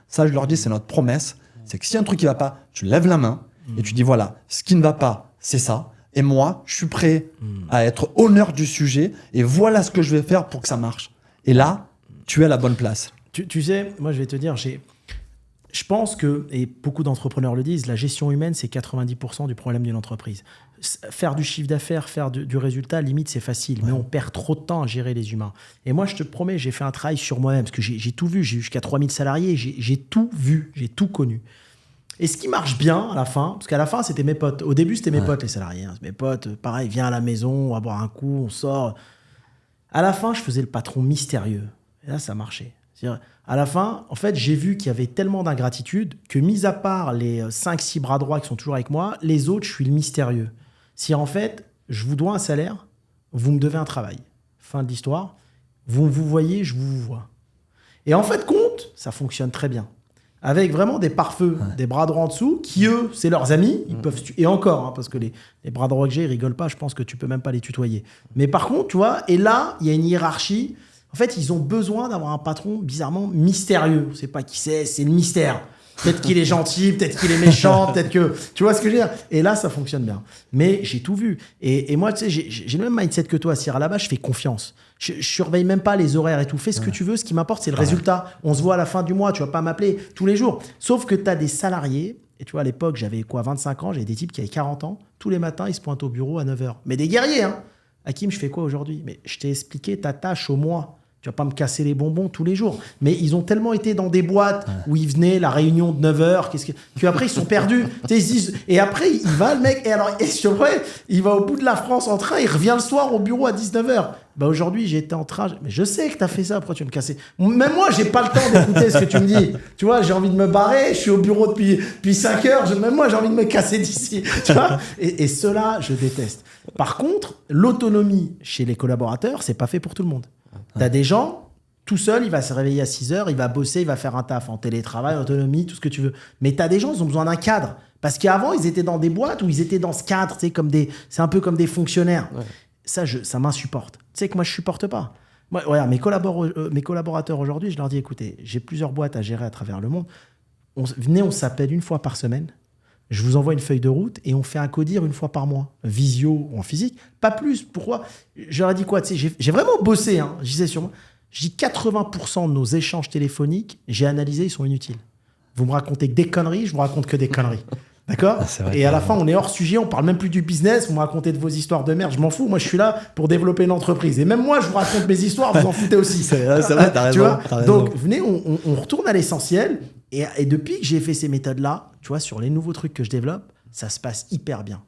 Ça, je leur dis, c'est notre promesse. C'est que si un truc qui va pas, tu lèves la main et tu dis, voilà, ce qui ne va pas, c'est ça. Et moi, je suis prêt à être honneur du sujet et voilà ce que je vais faire pour que ça marche. Et là, tu es à la bonne place. Tu sais, moi, je vais te dire, je pense que, et beaucoup d'entrepreneurs le disent, la gestion humaine, c'est 90% du problème d'une entreprise. Faire du chiffre d'affaires, faire du résultat, limite, c'est facile. Mais on perd trop de temps à gérer les humains. Et moi, je te promets, j'ai fait un travail sur moi-même, parce que j'ai tout vu. J'ai eu jusqu'à 3000 salariés, j'ai tout vu, j'ai tout connu. Et ce qui marche bien à la fin, parce qu'à la fin, c'était mes potes. Au début, c'était mes potes, les salariés. Hein. Mes potes, pareil, viens à la maison, on va boire un coup, on sort. À la fin, je faisais le patron mystérieux. Et là, ça marchait. C'est-à-dire, à la fin, en fait, j'ai vu qu'il y avait tellement d'ingratitude que, mis à part les 5-6 bras droits qui sont toujours avec moi, les autres, je suis le mystérieux. Si en fait, je vous dois un salaire, vous me devez un travail. Fin de l'histoire. Vous vous voyez, je vous vois. Et en fait, compte, ça fonctionne très bien. Avec vraiment des pare-feux, des bras droits en dessous, qui eux, c'est leurs amis, ils peuvent et encore, hein, parce que les bras droits que j'ai, ils rigolent pas, je pense que tu peux même pas les tutoyer. Mais par contre, tu vois, et là, il y a une hiérarchie. En fait, ils ont besoin d'avoir un patron bizarrement mystérieux. On sait pas qui c'est le mystère. Peut-être qu'il est gentil, peut-être qu'il est méchant, peut-être que... Tu vois ce que je veux dire? Et là, ça fonctionne bien. Mais j'ai tout vu. Et moi, tu sais, j'ai le même mindset que toi, Cyril. Là-bas, je fais confiance. Je surveille même pas les horaires et tout. Fais ce que tu veux. Ce qui m'importe, c'est le résultat. On se voit à la fin du mois. Tu vas pas m'appeler tous les jours. Sauf que tu as des salariés. Et tu vois, à l'époque, j'avais 25 ans. J'avais des types qui avaient 40 ans. Tous les matins, ils se pointent au bureau à 9h. Mais des guerriers, hein. Hakim, je fais quoi aujourd'hui? Mais je t'ai expliqué ta tâche au mois. Tu vas pas me casser les bonbons tous les jours. Mais ils ont tellement été dans des boîtes où ils venaient, la réunion de 9h, qu'après ils sont perdus. Tu sais, ils se disent, et après, il va le mec, et alors, il va au bout de la France en train, il revient le soir au bureau à 19h. Bah aujourd'hui, j'étais en train, mais je sais que tu as fait ça, pourquoi tu vas me casser? Même moi, j'ai pas le temps d'écouter ce que tu me dis. Tu vois, j'ai envie de me barrer, je suis au bureau depuis 5 heures, même moi, j'ai envie de me casser d'ici. Tu vois, et cela, je déteste. Par contre, l'autonomie chez les collaborateurs, c'est pas fait pour tout le monde. T'as des gens, tout seul, il va se réveiller à 6h, il va bosser, il va faire un taf en télétravail, autonomie, tout ce que tu veux. Mais t'as des gens, ils ont besoin d'un cadre. Parce qu'avant, ils étaient dans des boîtes où ils étaient dans ce cadre, tu sais, c'est un peu comme des fonctionnaires. Ouais. Ça m'insupporte. Tu sais que moi, je supporte pas. Moi, regarde, mes collaborateurs aujourd'hui, je leur dis, écoutez, j'ai plusieurs boîtes à gérer à travers le monde. Venez, on s'appelle une fois par semaine. Je vous envoie une feuille de route et on fait un codir une fois par mois, visio ou en physique. Pas plus. Pourquoi? J'aurais dit quoi? Tu sais, j'ai vraiment bossé. Hein. Je disais sur moi. Je dis 80% de nos échanges téléphoniques, j'ai analysé, ils sont inutiles. Vous me racontez que des conneries, je vous raconte que des conneries. D'accord? Et à la fin, on est hors sujet, on parle même plus du business, vous me racontez de vos histoires de merde, je m'en fous. Moi, je suis là pour développer une entreprise. Et même moi, je vous raconte mes histoires, vous en foutez aussi. C'est vrai, t'as raison. Tu vois? Donc, venez, on retourne à l'essentiel. Et depuis que j'ai fait ces méthodes-là, tu vois, sur les nouveaux trucs que je développe, ça se passe hyper bien.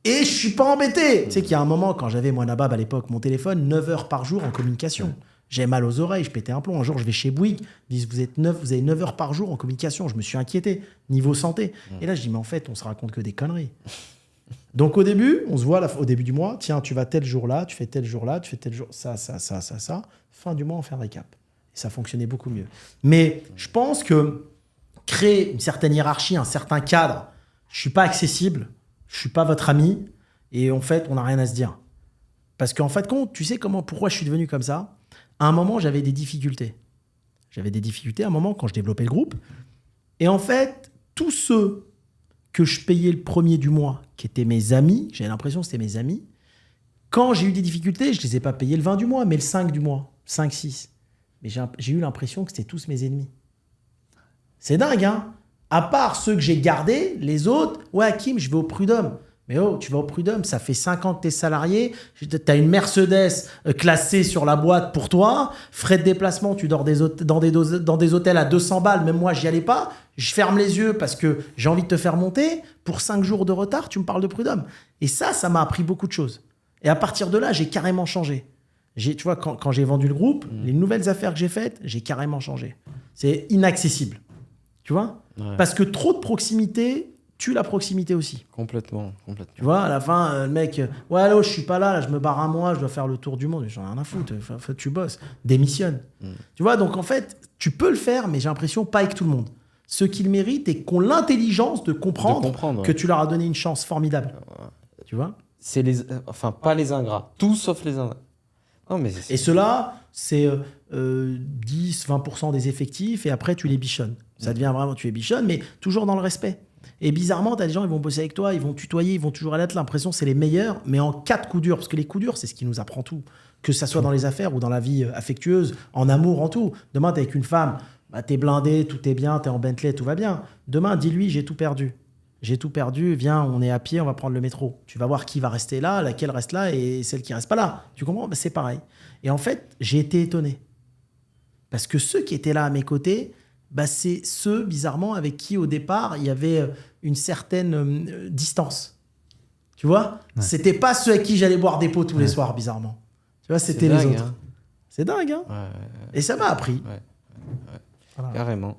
Et je suis pas embêté. Tu sais qu'il y a un moment, quand j'avais, moi, Nabab, à l'époque, mon téléphone, 9 heures par jour en communication. J'avais mal aux oreilles, je pétais un plomb. Un jour, je vais chez Bouygues, ils disent, vous avez 9 heures par jour en communication. Je me suis inquiété, niveau santé. Et là, je dis, mais en fait, on se raconte que des conneries. Donc, au début, on se voit au début du mois. Tiens, tu vas tel jour-là, tu fais tel jour-là, tu fais tel jour, ça. Fin du mois, on fait un récap. Et ça fonctionnait beaucoup mieux. Mais je pense que créer une certaine hiérarchie, un certain cadre, je ne suis pas accessible, je ne suis pas votre ami, et en fait, on n'a rien à se dire. Parce qu'en fait, tu sais pourquoi je suis devenu comme ça? À un moment, j'avais des difficultés. J'avais des difficultés à un moment quand je développais le groupe. Et en fait, tous ceux que je payais le premier du mois, qui étaient mes amis, j'avais l'impression que c'était mes amis, quand j'ai eu des difficultés, je ne les ai pas payés le 20 du mois, mais le 5 du mois, 5, 6. Mais j'ai eu l'impression que c'était tous mes ennemis. C'est dingue, hein? À part ceux que j'ai gardés, les autres, ouais, Hakim, je vais au Prud'homme. Mais oh, tu vas au Prud'homme, ça fait 5 ans que t'es salarié, t'as une Mercedes classée sur la boîte pour toi, frais de déplacement, tu dors dans des hôtels à 200 balles, même moi, j'y allais pas. Je ferme les yeux parce que j'ai envie de te faire monter. Pour 5 jours de retard, tu me parles de Prud'homme. Et ça m'a appris beaucoup de choses. Et à partir de là, j'ai carrément changé. Tu vois, quand j'ai vendu le groupe, les nouvelles affaires que j'ai faites, j'ai carrément changé. C'est inaccessible. Tu vois? Ouais. Parce que trop de proximité tue la proximité aussi. Complètement. Tu vois, à la fin, le mec, ouais, allô, je suis pas là, je me barre un mois, je dois faire le tour du monde. J'en ai rien à foutre. Enfin, tu bosses. Démissionne. Tu vois, donc en fait, tu peux le faire, mais j'ai l'impression pas avec tout le monde. Ceux qui le méritent et qui ont l'intelligence de comprendre que tu leur as donné une chance formidable. Tu vois? C'est pas les ingrats. Tout sauf les ingrats. Oh, mais Et ceux-là, c'est 10-20% des effectifs et après, tu les bichonnes. Ça devient vraiment, tu les bichonnes, mais toujours dans le respect. Et bizarrement, tu as des gens, ils vont bosser avec toi, ils vont tutoyer, ils vont toujours être l'impression que c'est les meilleurs, mais en cas de coup dur. Parce que les coups durs, c'est ce qui nous apprend tout. Que ça soit dans les affaires ou dans la vie affectueuse, en amour, en tout. Demain, tu es avec une femme, bah, tu es blindé, tout est bien, tu es en Bentley, tout va bien. Demain, dis-lui, j'ai tout perdu. J'ai tout perdu, viens, on est à pied, on va prendre le métro. Tu vas voir qui va rester là, laquelle reste là et celle qui reste pas là. Tu comprends? Bah, c'est pareil. Et en fait, j'ai été étonné. Parce que ceux qui étaient là à mes côtés, bah, c'est ceux, bizarrement, avec qui, au départ, il y avait une certaine distance. Tu vois? Ouais. C'était pas ceux avec qui j'allais boire des pots tous les soirs, bizarrement. Tu vois, c'était les dingue, autres. hein. C'est dingue, hein? Ouais, Et ça m'a appris. ouais. Voilà. Carrément.